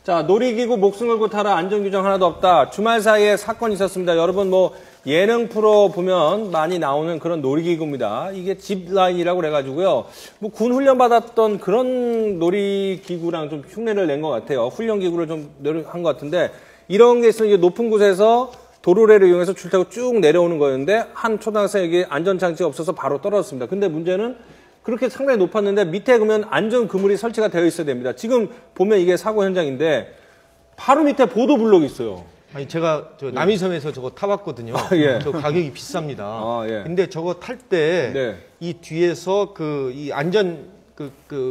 자, 놀이기구 목숨 걸고 타라 안전규정 하나도 없다. 주말 사이에 사건이 있었습니다. 여러분 뭐 예능 프로 보면 많이 나오는 그런 놀이기구입니다. 이게 짚라인이라고 그래가지고요. 뭐 군 훈련 받았던 그런 놀이기구랑 좀 흉내를 낸 것 같아요. 훈련기구를 좀 한 것 같은데 이런 게 있으면 이게 높은 곳에서 도로래를 이용해서 줄 타고 쭉 내려오는 거였는데 한 초등학생에게 안전장치가 없어서 바로 떨어졌습니다. 근데 문제는 그렇게 상당히 높았는데 밑에 그러면 안전 그물이 설치가 되어 있어야 됩니다. 지금 보면 이게 사고 현장인데 바로 밑에 보도 블록이 있어요. 아니 제가 저 남이섬에서 저거 타봤거든요. 예. 저 가격이 비쌉니다. 예. 근데 저거 탈 때 이 네. 뒤에서 이 안전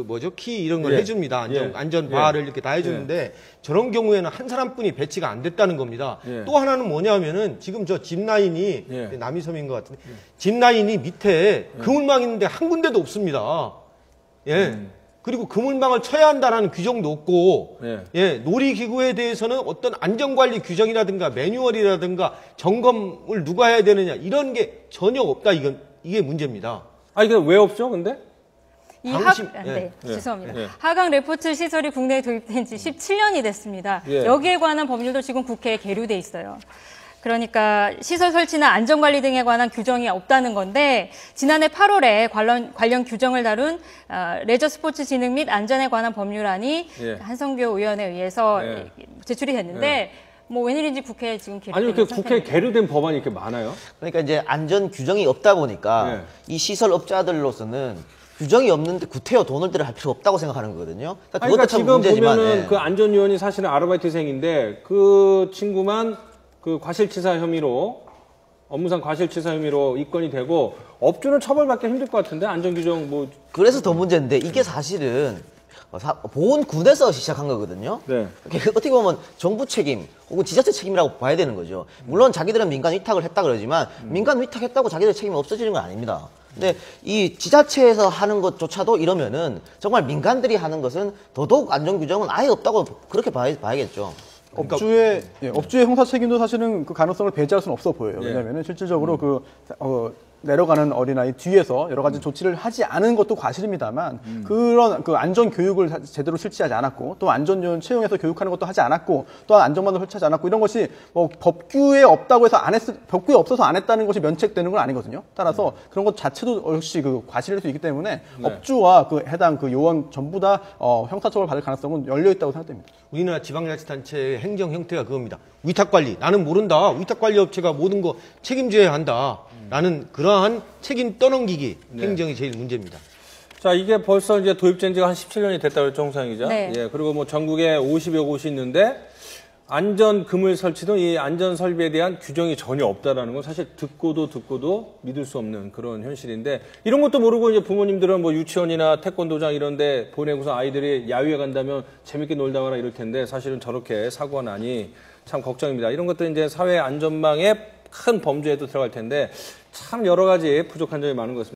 뭐죠? 키 이런 걸 예. 해줍니다. 예. 안전 바를 이렇게 다 해주는데 저런 경우에는 한 사람뿐이 배치가 안 됐다는 겁니다. 예. 또 하나는 뭐냐면은 지금 저 짚라인이 예. 남이섬인 것 같은데 짚라인이 밑에 그물망 있는데 한 군데도 없습니다. 예. 그리고 그물망을 쳐야 한다는 규정도 없고, 예, 놀이기구에 대해서는 어떤 안전관리 규정이라든가 매뉴얼이라든가 점검을 누가 해야 되느냐 이런 게 전혀 없다. 이게 문제입니다. 아, 이게 왜 없죠, 근데? 죄송합니다. 하강 레포트 시설이 국내에 도입된 지 17년이 됐습니다. 여기에 관한 법률도 지금 국회에 계류돼 있어요. 그러니까 시설 설치나 안전관리 등에 관한 규정이 없다는 건데 지난해 8월에 관련 규정을 다룬 레저 스포츠 진흥 및 안전에 관한 법률안이 한성교 의원에 의해서 제출이 됐는데 뭐 웬일인지 국회에 지금 계류된 아니 이렇게 국회에 계류된 법안이 이렇게 많아요? 그러니까 이제 안전 규정이 없다 보니까 이 시설업자들로서는 규정이 없는데 구태여 돈을 들여 할 필요가 없다고 생각하는 거거든요. 그러니까 지금 보면은 그 안전요원이 사실은 아르바이트생인데 그 친구만 그 과실치사 혐의로 업무상 과실치사 혐의로 입건이 되고 업주는 처벌받기 힘들 것 같은데 안전규정 뭐 그래서 더 문제인데 이게 사실은 보훈군에서 시작한 거거든요. 어떻게 보면 정부 책임 혹은 지자체 책임이라고 봐야 되는 거죠. 물론 자기들은 민간 위탁을 했다 그러지만 민간 위탁했다고 자기들 책임이 없어지는 건 아닙니다. 근데 이 지자체에서 하는 것조차도 이러면은 정말 민간들이 하는 것은 더더욱 안전규정은 아예 없다고 그렇게 봐야겠죠. 업주의 형사 책임도 사실은 그 가능성을 배제할 수는 없어 보여요. 왜냐하면 실질적으로 내려가는 어린아이 뒤에서 여러 가지 조치를 하지 않은 것도 과실입니다만 그런 안전 교육을 제대로 실시하지 않았고 또 안전요원 채용해서 교육하는 것도 하지 않았고 또한 안전반도 설치하지 않았고 이런 것이 뭐 법규에 없다고 해서 법규에 없어서 안 했다는 것이 면책되는 건 아니거든요. 따라서 그런 것 자체도 역시 관실일 수 있기 때문에 업주와 해당 요원 전부 다 형사처벌 받을 가능성은 열려 있다고 생각됩니다. 우리나라 지방자치단체의 행정 형태가 그겁니다. 위탁관리. 나는 모른다. 위탁관리 업체가 모든 거 책임져야 한다. 라는 그러한 책임 떠넘기기 행정이 제일 문제입니다. 자, 이게 벌써 이제 도입된 지가 한 17년이 됐다고 했죠, 홍 기자. 그리고 뭐 전국에 50여 곳이 있는데 안전 그물 설치 등 이 안전 설비에 대한 규정이 전혀 없다라는 건 사실 듣고도 믿을 수 없는 그런 현실인데 이런 것도 모르고 이제 부모님들은 뭐 유치원이나 태권도장 이런 데 보내고서 아이들이 야유회 간다면 재밌게 놀다 와라 이럴 텐데 사실은 저렇게 사고가 나니 참 걱정입니다. 이런 것도 이제 사회 안전망에 큰 범죄에도 들어갈 텐데 참 여러 가지 부족한 점이 많은 것 같습니다.